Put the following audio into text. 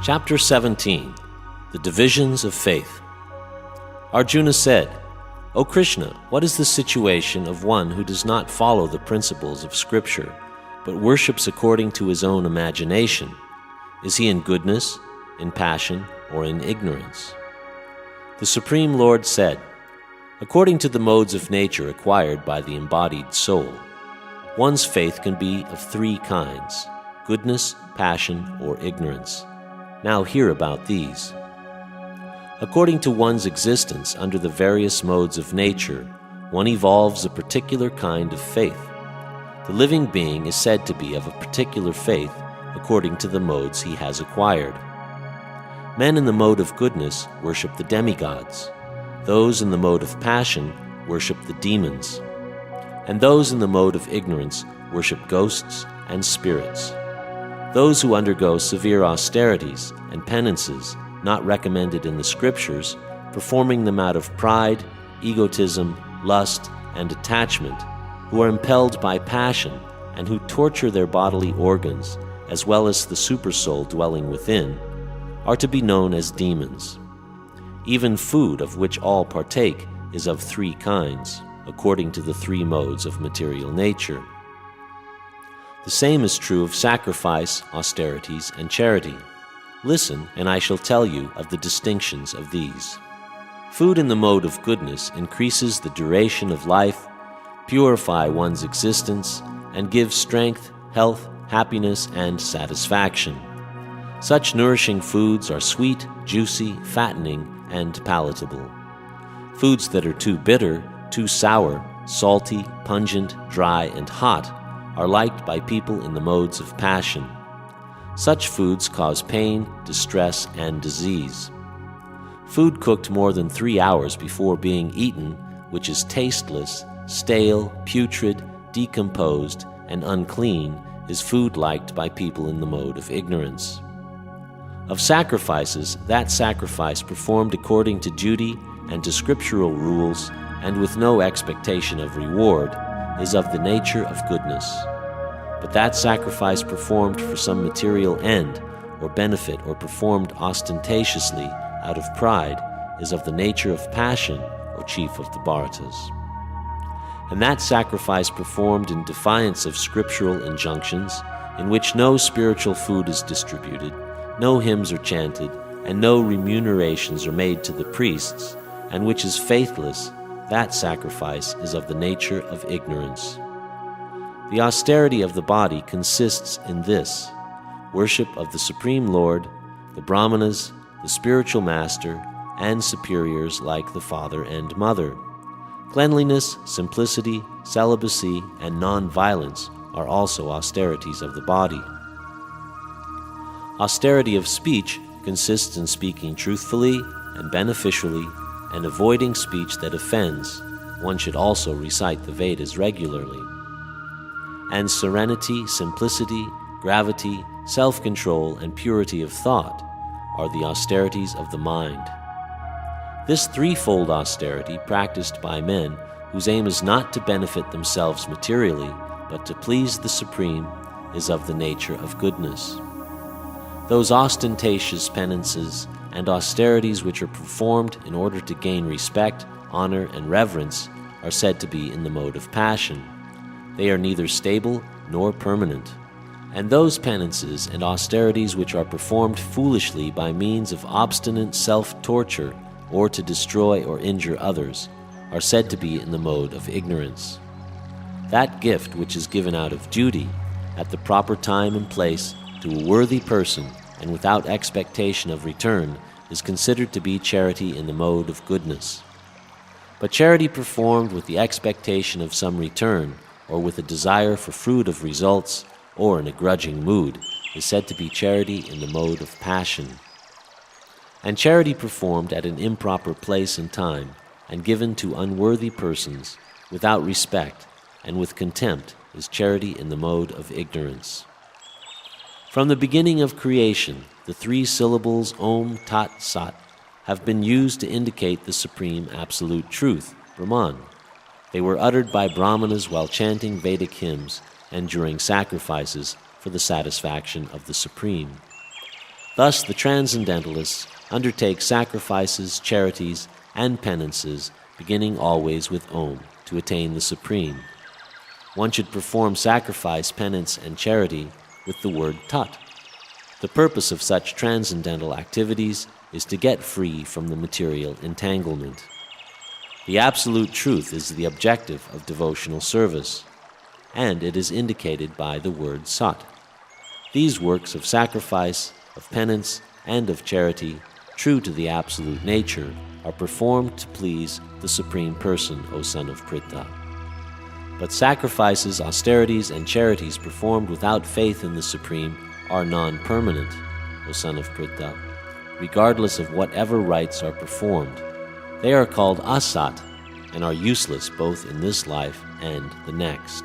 Chapter 17. The Divisions of Faith. Arjuna said, "O Krishna, what is the situation of one who does not follow the principles of Scripture, but worships according to his own imagination? Is he in goodness, in passion, or in ignorance?" The Supreme Lord said, "According to the modes of nature acquired by the embodied soul, one's faith can be of three kinds: goodness, passion, or ignorance. Now hear about these. According to one's existence under the various modes of nature, one evolves a particular kind of faith. The living being is said to be of a particular faith according to the modes he has acquired. Men in the mode of goodness worship the demigods. Those in the mode of passion worship the demons. And those in the mode of ignorance worship ghosts and spirits. Those who undergo severe austerities and penances not recommended in the Scriptures, performing them out of pride, egotism, lust, and attachment, who are impelled by passion and who torture their bodily organs, as well as the supersoul dwelling within, are to be known as demons. Even food of which all partake is of three kinds, according to the three modes of material nature. The same is true of sacrifice, austerities, and charity. Listen, and I shall tell you of the distinctions of these. Food in the mode of goodness increases the duration of life, purify one's existence, and gives strength, health, happiness, and satisfaction. Such nourishing foods are sweet, juicy, fattening, and palatable. Foods that are too bitter, too sour, salty, pungent, dry, and hot are liked by people in the modes of passion. Such foods cause pain, distress, and disease. Food cooked more than 3 hours before being eaten, which is tasteless, stale, putrid, decomposed, and unclean, is food liked by people in the mode of ignorance. Of sacrifices, that sacrifice performed according to duty and to scriptural rules, and with no expectation of reward, is of the nature of goodness. But that sacrifice performed for some material end or benefit or performed ostentatiously out of pride is of the nature of passion, O chief of the Bharatas. And that sacrifice performed in defiance of scriptural injunctions, in which no spiritual food is distributed, no hymns are chanted, and no remunerations are made to the priests, and which is faithless, that sacrifice is of the nature of ignorance. The austerity of the body consists in this: worship of the Supreme Lord, the Brahmanas, the spiritual master, and superiors like the father and mother. Cleanliness, simplicity, celibacy, and non-violence are also austerities of the body. Austerity of speech consists in speaking truthfully and beneficially and avoiding speech that offends. One should also recite the Vedas regularly. And serenity, simplicity, gravity, self-control, and purity of thought are the austerities of the mind. This threefold austerity practiced by men whose aim is not to benefit themselves materially, but to please the Supreme, is of the nature of goodness. Those ostentatious penances and austerities which are performed in order to gain respect, honor, and reverence are said to be in the mode of passion. They are neither stable nor permanent. And those penances and austerities which are performed foolishly by means of obstinate self-torture or to destroy or injure others are said to be in the mode of ignorance. That gift which is given out of duty, at the proper time and place, to a worthy person and without expectation of return, is considered to be charity in the mode of goodness. But charity performed with the expectation of some return, or with a desire for fruit of results, or in a grudging mood, is said to be charity in the mode of passion. And charity performed at an improper place and time, and given to unworthy persons, without respect, and with contempt, is charity in the mode of ignorance. From the beginning of creation, the three syllables Om Tat Sat have been used to indicate the supreme absolute truth, Brahman. They were uttered by Brahmanas while chanting Vedic hymns and during sacrifices for the satisfaction of the Supreme. Thus the transcendentalists undertake sacrifices, charities, and penances, beginning always with Om, to attain the Supreme. One should perform sacrifice, penance, and charity with the word Tat. The purpose of such transcendental activities is to get free from the material entanglement. The absolute truth is the objective of devotional service, and it is indicated by the word Sat. These works of sacrifice, of penance, and of charity, true to the absolute nature, are performed to please the Supreme Person, O son of Pritha. But sacrifices, austerities, and charities performed without faith in the Supreme are non-permanent, O son of Pritha, regardless of whatever rites are performed. They are called asat and are useless both in this life and the next.